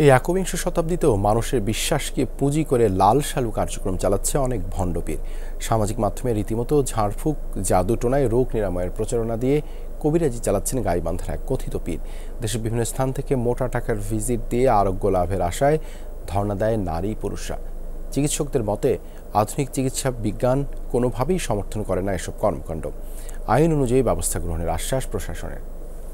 এই একবিংশ শতাব্দীতেও মানুষের বিশ্বাসকে পুঁজি করে লাল সালু কার্যক্রম চালাচ্ছে অনেক ভণ্ডপীর। সামাজিক মাধ্যমে রীতিমতো ঝাড়ফুঁক, জাদুটোনায় রোগ নিরাময়ের প্রচারণা দিয়ে কবিরাজি চালাচ্ছেন গাইবান্ধার এক কথিত পীর। দেশের বিভিন্ন স্থান থেকে মোটা টাকার ভিজিট দিয়ে আরোগ্য লাভের আশায় ধর্ণা দেয় নারী পুরুষরা। চিকিৎসকদের মতে আধুনিক চিকিৎসা বিজ্ঞান কোনোভাবেই সমর্থন করে না এসব কর্মকাণ্ড। আইন অনুযায়ী ব্যবস্থা গ্রহণের আশ্বাস প্রশাসনের।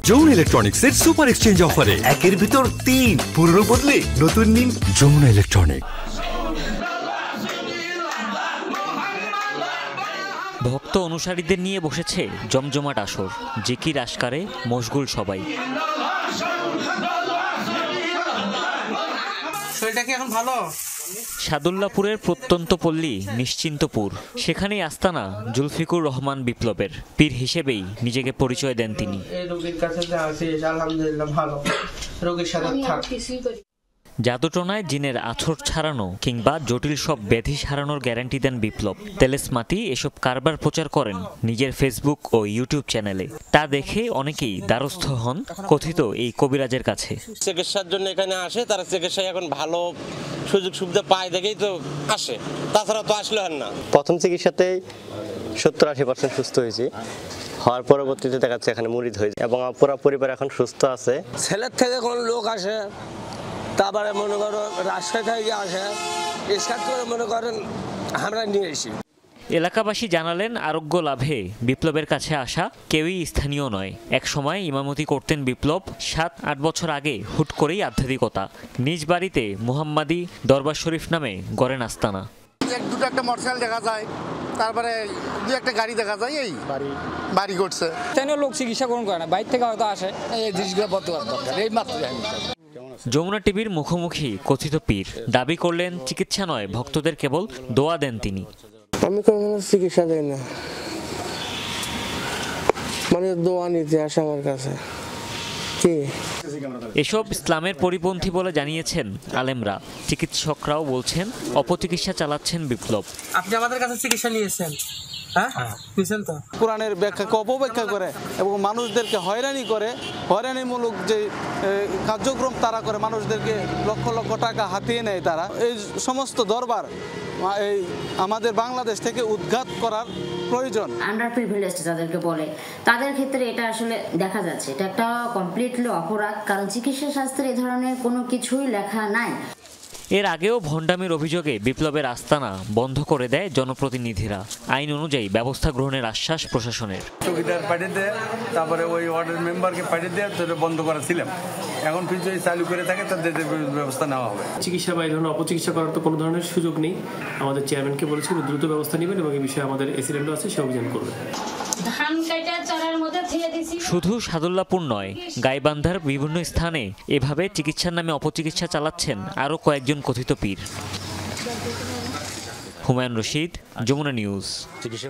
যমুনা ইলেকট্রনিক্সের সুপার এক্সচেঞ্জ অফারে একের ভিতর ৩ পুরনো বদলে নতুন নিন। যমুনা ইলেকট্রনিক। ভক্ত অনুসারীদের নিয়ে বসেছে জমজমাট আসর, জিকির আসকারে মশগুল সবাই। সাদুল্লাপুরের প্রত্যন্ত পল্লী নিশ্চিন্তপুর, সেখানেই আস্তানা জুলফিকুর রহমান বিপ্লবের। পীর হিসেবেই নিজেকে পরিচয় দেন তিনি। জাদুটোনায় জিনের আছর ছাড়ানো কিংবা জটিল সব ব্যাধি সারানোর গ্যারান্টি দেন বিপ্লব। তেলেসমাতি এসব কারবার প্রচার করেন নিজের ফেসবুক ও ইউটিউব চ্যানেলে। তা দেখে অনেকেই দ্বারস্থ হন কথিত এই কবিরাজের কাছে। চিকিৎসার জন্য এখানে আসে, তারা চিকিৎসায় এখন ভালো সুযোগ সুবিধা পায় দেখেই তো আসে, তাছাড়া তো আসলে হয় না। প্রথম চিকিৎসাতেই 70-80% সুস্থ হয়েছি। হওয়ার পরবর্তীতে দেখা যাচ্ছে এখানে মুরিদ হয়েছে এবং পুরো পরিবার এখন সুস্থ আছে। ছেলের থেকে কোন লোক আসে, তারপরে মনে করো রাজশাহী থেকে আসে, এসকাট করে মনে করেন আমরা নিয়ে এসি। এলাকাবাসী জানালেন আরোগ্য লাভে বিপ্লবের কাছে আসা কেউই স্থানীয় নয়। এক সময় ইমামতি করতেন বিপ্লব। 7-8 বছর আগে হুট করেই আধ্যাত্মিকতা। নিজ বাড়িতে মুহাম্মাদি দরবার শরীফ নামে গড়েন আস্তানা। দুটো একটা মোটরসাইকেল দেখা যায়, তারপরে দু একটা গাড়ি দেখা যায়, এই বাড়ি করছে। স্থানীয় লোক চিকিৎসা গ্রহণ করে না, বাইরে থেকে হয়তো আসে। এই জিনিসগুলো বর্তমান দরকার, এই মাত্র। যমুনা টিভির মুখোমুখি কথিত পীর দাবি করলেন চিকিৎসা নয়, ভক্তদের কেবল দোয়া দেন তিনি। আমি কোনো চিকিৎসা দেই না, মানে দোয়া নিতে আসে আমার কাছে। এসব ইসলামের পরিপন্থী বলে জানিয়েছেন আলেমরা। চিকিৎসকরাও বলছেন অপচিকিৎসা চালাচ্ছেন বিপ্লব। আপনি আমাদের কাছে চিকিৎসা নিয়েছেন, কোরআনের ব্যাখ্যাকে অপব্যাখ্যা করে এবং মানুষদেরকে হয়রানি করে, হয়রানিমূলক যে কার্যক্রম তারা করে, মানুষদেরকে লক্ষ লক্ষ টাকা হাতিয়ে নেয় তারা। এই সমস্ত দরবার এই আমাদের বাংলাদেশ থেকে উৎখাত করার প্রয়োজন। আন্ডার প্রিভিলেজড যাদেরকে বলে, তাদের ক্ষেত্রে এটা আসলে দেখা যাচ্ছে এটা একটা কমপ্লিটলি অপরাধ, কারণ চিকিৎসা শাস্ত্রে এই ধরনের কোনো কিছুই লেখা নাই। এর আগেও ভণ্ডামির অভিযোগে বিপ্লবের আস্তানা বন্ধ করে দেয় জনপ্রতিনিধিরা। আইন অনুযায়ী ব্যবস্থা গ্রহণের আশ্বাস প্রশাসনের। চৌকিদার পাঠিয়ে দেয়, তারপরে ওই ওয়ার্ডের মেম্বারকে পাঠিয়ে দেয়, বন্ধ করেছিলাম। এখন যদি চালু করে থাকে তাদের ব্যবস্থা নেওয়া হবে। চিকিৎসা বা এই ধরনের অপচিকিৎসা করার তো কোনো ধরনের সুযোগ নেই। আমাদের চেয়ারম্যানকে বলেছি দ্রুত ব্যবস্থা নেবেন এবং এই বিষয়ে আমাদের এসিডেন্টও আছে, সে অভিযান করবে। শুধু সাদুল্লাপুর নয়, গাইবান্ধার বিভিন্ন স্থানে এভাবে চিকিৎসার নামে অপচিকিৎসা চালাচ্ছেন আরও কয়েকজন কথিত পীর। হুমায়ুন রশিদ, যমুনা নিউজ। চিকিৎসা